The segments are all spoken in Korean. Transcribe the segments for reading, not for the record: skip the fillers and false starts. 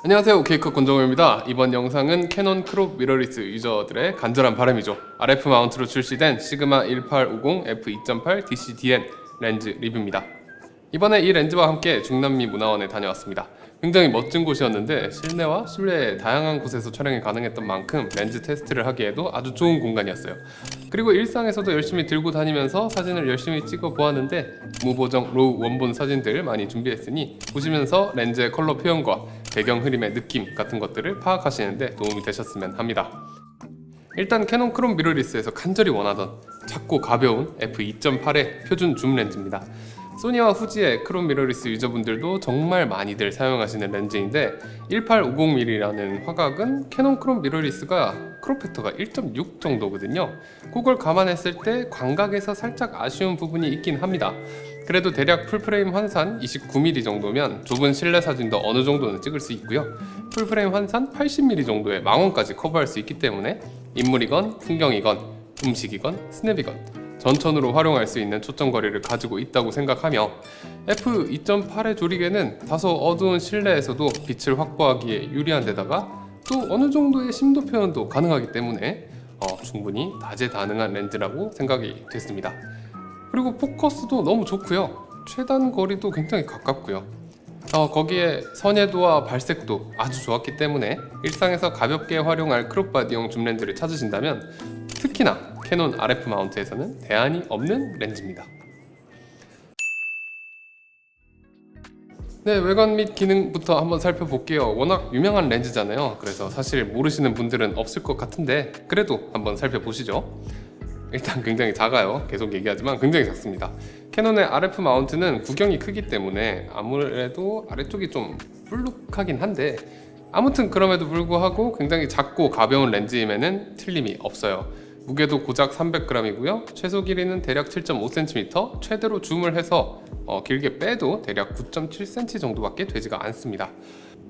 안녕하세요, 케이크 권정호입니다. 이번 영상은 캐논 크롭 미러리스 유저들의 간절한 바람이죠. RF 마운트로 출시된 시그마 1850 f2.8 DC-DN 렌즈 리뷰입니다. 이번에 이 렌즈와 함께 중남미 문화원에 다녀왔습니다. 굉장히 멋진 곳이었는데 실내와 실외 다양한 곳에서 촬영이 가능했던 만큼 렌즈 테스트를 하기에도 아주 좋은 공간이었어요. 그리고 일상에서도 열심히 들고 다니면서 사진을 열심히 찍어 보았는데 무보정 로우 원본 사진들 많이 준비했으니 보시면서 렌즈의 컬러 표현과 배경 흐림의 느낌 같은 것들을 파악하시는데 도움이 되셨으면 합니다. 일단 캐논 크롬 미러리스에서 간절히 원하던 작고 가벼운 f2.8의 표준 줌 렌즈입니다. 소니와 후지의 크롬 미러리스 유저분들도 정말 많이들 사용하시는 렌즈인데 1850mm라는 화각은 캐논 크롬 미러리스가 크롭 팩터가 1.6 정도거든요. 그걸 감안했을 때 광각에서 살짝 아쉬운 부분이 있긴 합니다. 그래도 대략 풀프레임 환산 29mm 정도면 좁은 실내 사진도 어느 정도는 찍을 수 있고요. 풀프레임 환산 80mm 정도의 망원까지 커버할 수 있기 때문에 인물이건 풍경이건 음식이건 스냅이건 전천으로 활용할 수 있는 초점거리를 가지고 있다고 생각하며 f2.8의 조리개는 다소 어두운 실내에서도 빛을 확보하기에 유리한 데다가 또 어느 정도의 심도 표현도 가능하기 때문에 충분히 다재다능한 렌즈라고 생각이 됐습니다. 그리고 포커스도 너무 좋고요. 최단 거리도 굉장히 가깝고요. 거기에 선예도와 발색도 아주 좋았기 때문에 일상에서 가볍게 활용할 크롭바디용 줌 렌즈를 찾으신다면 특히나 캐논 RF 마운트에서는 대안이 없는 렌즈입니다. 네, 외관 및 기능부터 한번 살펴볼게요. 워낙 유명한 렌즈잖아요. 그래서 사실 모르시는 분들은 없을 것 같은데 그래도 한번 살펴보시죠. 일단 굉장히 작아요. 계속 얘기하지만 굉장히 작습니다. 캐논의 RF 마운트는 구경이 크기 때문에 아무래도 아래쪽이 좀 불룩하긴 한데 아무튼 그럼에도 불구하고 굉장히 작고 가벼운 렌즈임에는 틀림이 없어요. 무게도 고작 300g이고요. 최소 길이는 대략 7.5cm, 최대로 줌을 해서 길게 빼도 대략 9.7cm 정도밖에 되지가 않습니다.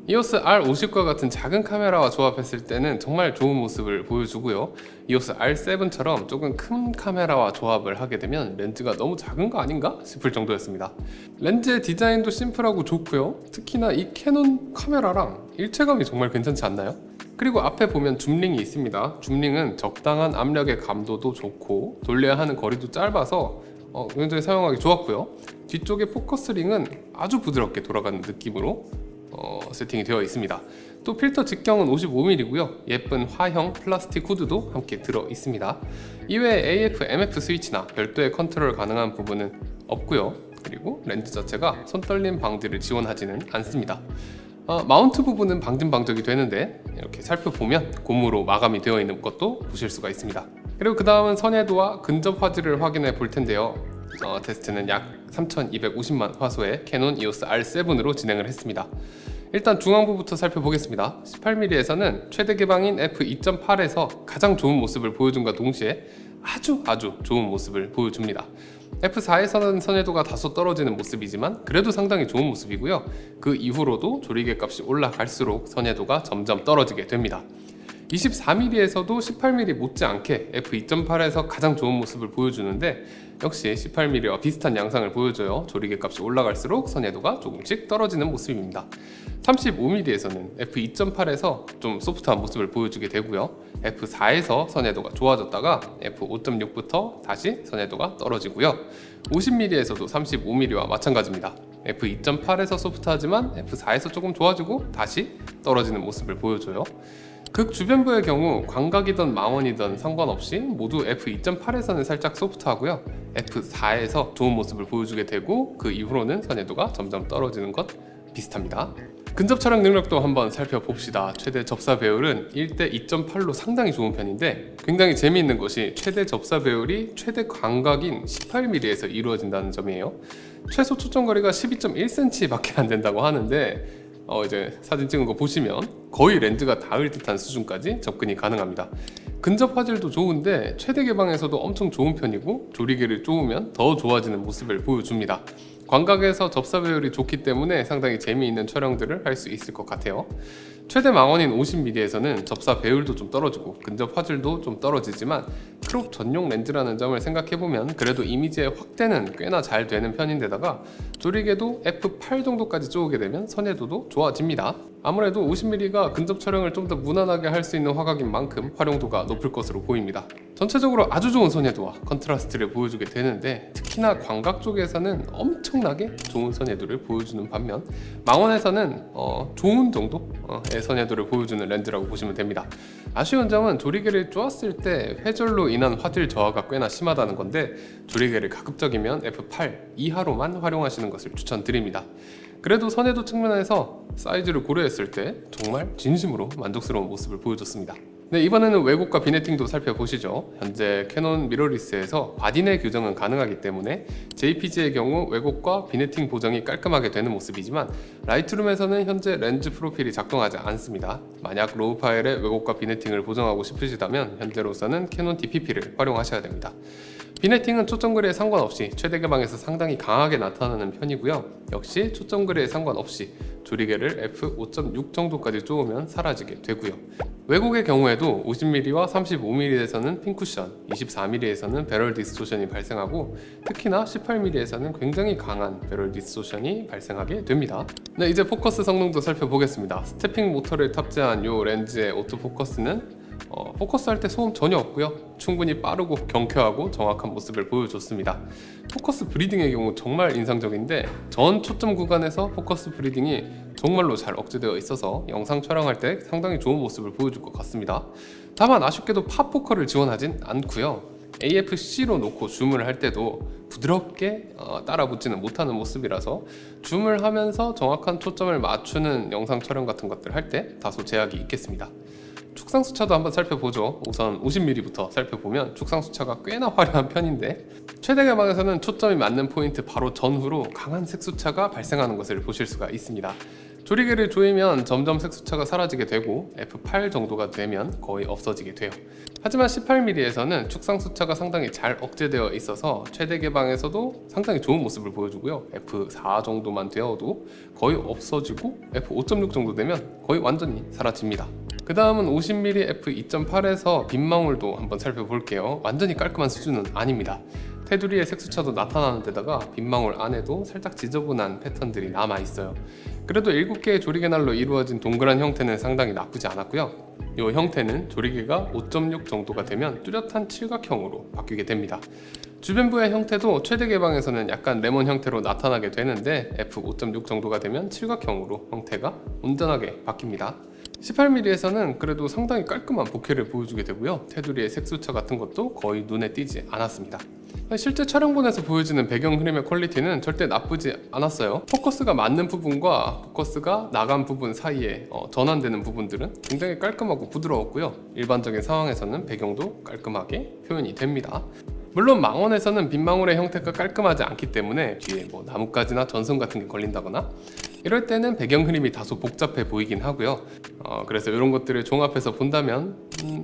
EOS R50과 같은 작은 카메라와 조합했을 때는 정말 좋은 모습을 보여주고요. EOS R7처럼 조금 큰 카메라와 조합을 하게 되면 렌즈가 너무 작은 거 아닌가 싶을 정도였습니다. 렌즈의 디자인도 심플하고 좋고요. 특히나 이 캐논 카메라랑 일체감이 정말 괜찮지 않나요? 그리고 앞에 보면 줌링이 있습니다. 줌링은 적당한 압력의 감도도 좋고 돌려야 하는 거리도 짧아서 굉장히 사용하기 좋았고요. 뒤쪽의 포커스링은 아주 부드럽게 돌아가는 느낌으로 세팅이 되어 있습니다. 또 필터 직경은 55mm고요. 예쁜 화형 플라스틱 후드도 함께 들어 있습니다. 이외에 AF, MF 스위치나 별도의 컨트롤 가능한 부분은 없고요. 그리고 렌즈 자체가 손떨림 방지를 지원하지는 않습니다. 마운트 부분은 방진방적이 되는데 이렇게 살펴보면 고무로 마감이 되어 있는 것도 보실 수가 있습니다. 그리고 그 다음은 선예도와 근접 화질을 확인해 볼 텐데요. 테스트는 약 3250만 화소의 캐논 EOS R7으로 진행을 했습니다. 일단 중앙부부터 살펴보겠습니다. 18mm에서는 최대 개방인 f2.8에서 가장 좋은 모습을 보여준과 동시에 아주 좋은 모습을 보여줍니다. F4에서는 선예도가 다소 떨어지는 모습이지만 그래도 상당히 좋은 모습이고요. 그 이후로도 조리개 값이 올라갈수록 선예도가 점점 떨어지게 됩니다. 24mm에서도 18mm 못지않게 f2.8에서 가장 좋은 모습을 보여주는데 역시 18mm와 비슷한 양상을 보여줘요. 조리개 값이 올라갈수록 선예도가 조금씩 떨어지는 모습입니다. 35mm에서는 f2.8에서 좀 소프트한 모습을 보여주게 되고요. f4에서 선예도가 좋아졌다가 f5.6부터 다시 선예도가 떨어지고요. 50mm에서도 35mm와 마찬가지입니다. f2.8에서 소프트하지만 f4에서 조금 좋아지고 다시 떨어지는 모습을 보여줘요. 극 주변부의 경우 광각이든 망원이든 상관없이 모두 f2.8에서는 살짝 소프트하고요. f4에서 좋은 모습을 보여주게 되고 그 이후로는 선예도가 점점 떨어지는 것 비슷합니다. 근접 촬영 능력도 한번 살펴봅시다. 최대 접사 배율은 1대 2.8로 상당히 좋은 편인데 굉장히 재미있는 것이 최대 접사 배율이 최대 광각인 18mm에서 이루어진다는 점이에요. 최소 초점거리가 12.1cm 밖에 안 된다고 하는데 이제 사진 찍은 거 보시면 거의 렌즈가 닿을 듯한 수준까지 접근이 가능합니다. 근접 화질도 좋은데 최대 개방에서도 엄청 좋은 편이고 조리개를 쪼으면 더 좋아지는 모습을 보여줍니다. 광각에서 접사 배율이 좋기 때문에 상당히 재미있는 촬영들을 할 수 있을 것 같아요. 최대 망원인 50mm에서는 접사 배율도 좀 떨어지고 근접 화질도 좀 떨어지지만 크롭 전용 렌즈라는 점을 생각해보면 그래도 이미지의 확대는 꽤나 잘 되는 편인데다가 조리개도 f8 정도까지 쪼우게 되면 선회도도 좋아집니다. 아무래도 50mm가 근접 촬영을 좀 더 무난하게 할 수 있는 화각인 만큼 활용도가 높을 것으로 보입니다. 전체적으로 아주 좋은 선회도와 컨트라스트를 보여주게 되는데 특히나 광각 쪽에서는 엄청나게 좋은 선회도를 보여주는 반면 망원에서는 좋은 정도의 선회도를 보여주는 렌즈라고 보시면 됩니다. 아쉬운 점은 조리개를 쪼았을 때 회절로 인한 화질 저하가 꽤나 심하다는 건데 조리개를 가급적이면 f8 이하로만 활용하시는 것을 추천드립니다. 그래도 선회도 측면에서 사이즈를 고려했을 때 정말 진심으로 만족스러운 모습을 보여줬습니다. 네, 이번에는 왜곡과 비네팅도 살펴보시죠. 현재 캐논 미러리스에서 바디내 규정은 가능하기 때문에 JPG의 경우 왜곡과 비네팅 보정이 깔끔하게 되는 모습이지만 라이트룸에서는 현재 렌즈 프로필이 작동하지 않습니다. 만약 로우 파일에 왜곡과 비네팅을 보정하고 싶으시다면 현재로서는 캐논 DPP를 활용하셔야 됩니다. 비네팅은 초점거리에 상관없이 최대 개방에서 상당히 강하게 나타나는 편이고요. 역시 초점거리에 상관없이 조리개를 f5.6 정도까지 쪼으면 사라지게 되고요. 왜곡의 경우에도 50mm와 35mm에서는 핀쿠션, 24mm에서는 배럴 디스토션이 발생하고 특히나 18mm에서는 굉장히 강한 배럴 디스토션이 발생하게 됩니다. 네, 이제 포커스 성능도 살펴보겠습니다. 스태핑 모터를 탑재한 이 렌즈의 오토포커스는 포커스할 때 소음 전혀 없고요. 충분히 빠르고 경쾌하고 정확한 모습을 보여줬습니다. 포커스 브리딩의 경우 정말 인상적인데 전 초점 구간에서 포커스 브리딩이 정말로 잘 억제되어 있어서 영상 촬영할 때 상당히 좋은 모습을 보여줄 것 같습니다. 다만 아쉽게도 팝포커를 지원하진 않고요. AFC로 놓고 줌을 할 때도 부드럽게 따라붙지는 못하는 모습이라서 줌을 하면서 정확한 초점을 맞추는 영상 촬영 같은 것들 할 때 다소 제약이 있겠습니다. 축상수차도 한번 살펴보죠. 우선 50mm부터 살펴보면 축상수차가 꽤나 화려한 편인데 최대 개방에서는 초점이 맞는 포인트 바로 전후로 강한 색수차가 발생하는 것을 보실 수가 있습니다. 조리개를 조이면 점점 색수차가 사라지게 되고 f8 정도가 되면 거의 없어지게 돼요. 하지만 18mm에서는 축상수차가 상당히 잘 억제되어 있어서 최대 개방에서도 상당히 좋은 모습을 보여주고요. f4 정도만 되어도 거의 없어지고 f5.6 정도 되면 거의 완전히 사라집니다. 그 다음은 50mm f2.8에서 빗망울도 한번 살펴볼게요. 완전히 깔끔한 수준은 아닙니다. 테두리에 색수차도 나타나는 데다가 빗망울 안에도 살짝 지저분한 패턴들이 남아있어요. 그래도 7개의 조리개날로 이루어진 동그란 형태는 상당히 나쁘지 않았고요. 이 형태는 조리개가 5.6 정도가 되면 뚜렷한 칠각형으로 바뀌게 됩니다. 주변부의 형태도 최대 개방에서는 약간 레몬 형태로 나타나게 되는데 f5.6 정도가 되면 칠각형으로 형태가 온전하게 바뀝니다. 18mm에서는 그래도 상당히 깔끔한 보케를 보여주게 되고요. 테두리의 색수차 같은 것도 거의 눈에 띄지 않았습니다. 실제 촬영본에서 보여지는 배경 흐림의 퀄리티는 절대 나쁘지 않았어요. 포커스가 맞는 부분과 포커스가 나간 부분 사이에 전환되는 부분들은 굉장히 깔끔하고 부드러웠고요. 일반적인 상황에서는 배경도 깔끔하게 표현이 됩니다. 물론 망원에서는 빗망울의 형태가 깔끔하지 않기 때문에 뒤에 나뭇가지나 전선 같은 게 걸린다거나 이럴 때는 배경 흐림이 다소 복잡해 보이긴 하고요. 그래서 이런 것들을 종합해서 본다면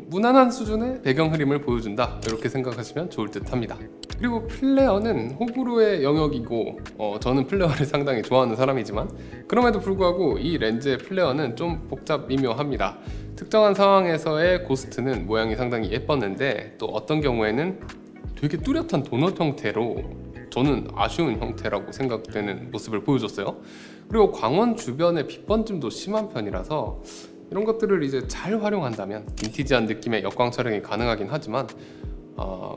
무난한 수준의 배경 흐림을 보여준다 이렇게 생각하시면 좋을 듯 합니다. 그리고 플레어는 호불호의 영역이고 저는 플레어를 상당히 좋아하는 사람이지만 그럼에도 불구하고 이 렌즈의 플레어는 좀 복잡 미묘합니다. 특정한 상황에서의 고스트는 모양이 상당히 예뻤는데 또 어떤 경우에는 되게 뚜렷한 도넛 형태로 저는 아쉬운 형태라고 생각되는 모습을 보여줬어요. 그리고 광원 주변에 빛 번짐도 심한 편이라서 이런 것들을 이제 잘 활용한다면 빈티지한 느낌의 역광 촬영이 가능하긴 하지만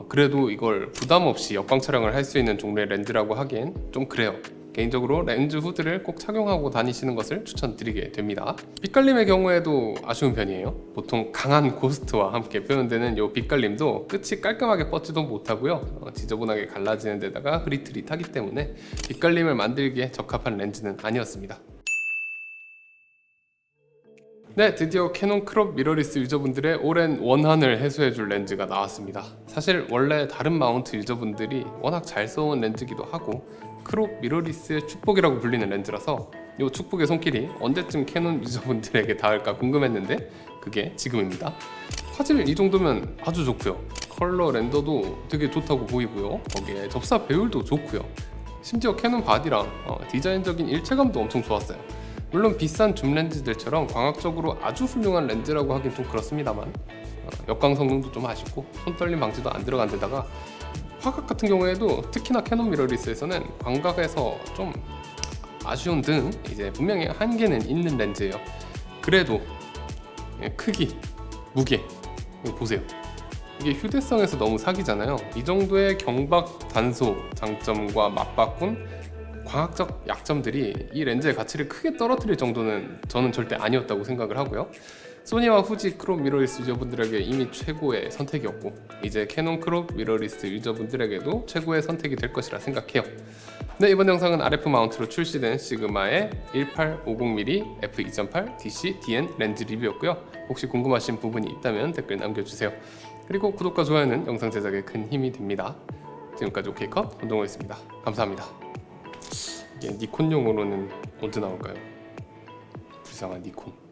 그래도 이걸 부담 없이 역광 촬영을 할 수 있는 종류의 렌즈라고 하기엔 좀 그래요. 개인적으로 렌즈 후드를 꼭 착용하고 다니시는 것을 추천드리게 됩니다. 빛갈림의 경우에도 아쉬운 편이에요. 보통 강한 고스트와 함께 표현되는 이 빛갈림도 끝이 깔끔하게 뻗지도 못하고요. 지저분하게 갈라지는 데다가 흐릿흐릿하기 때문에 빛갈림을 만들기에 적합한 렌즈는 아니었습니다. 네, 드디어 캐논 크롭 미러리스 유저분들의 오랜 원한을 해소해줄 렌즈가 나왔습니다. 사실 원래 다른 마운트 유저분들이 워낙 잘 써온 렌즈기도 하고 크롭 미러리스의 축복이라고 불리는 렌즈라서 이 축복의 손길이 언제쯤 캐논 유저분들에게 닿을까 궁금했는데 그게 지금입니다. 화질 이 정도면 아주 좋고요. 컬러 렌더도 되게 좋다고 보이고요. 거기에 접사 배율도 좋고요. 심지어 캐논 바디랑 디자인적인 일체감도 엄청 좋았어요. 물론 비싼 줌 렌즈들처럼 광학적으로 아주 훌륭한 렌즈라고 하긴 좀 그렇습니다만 역광 성능도 좀 아쉽고 손떨림 방지도 안 들어간 데다가 화각 같은 경우에도 특히나 캐논 미러리스에서는 광각에서 좀 아쉬운 등 이제 분명히 한계는 있는 렌즈예요. 그래도 크기, 무게 이거 보세요. 이게 휴대성에서 너무 사기잖아요. 이 정도의 경박 단소 장점과 맞바꾼 광학적 약점들이 이 렌즈의 가치를 크게 떨어뜨릴 정도는 저는 절대 아니었다고 생각을 하고요. 소니와 후지 크롭 미러리스 유저분들에게 이미 최고의 선택이었고 이제 캐논 크롭 미러리스 유저분들에게도 최고의 선택이 될 것이라 생각해요. 네, 이번 영상은 RF 마운트로 출시된 시그마의 1850mm f2.8 DC DN 렌즈 리뷰였고요. 혹시 궁금하신 부분이 있다면 댓글 남겨주세요. 그리고 구독과 좋아요는 영상 제작에 큰 힘이 됩니다. 지금까지 오케이컷 권동호였습니다. 감사합니다. 이게 니콘용으로는 언제 나올까요? 불쌍한 니콘.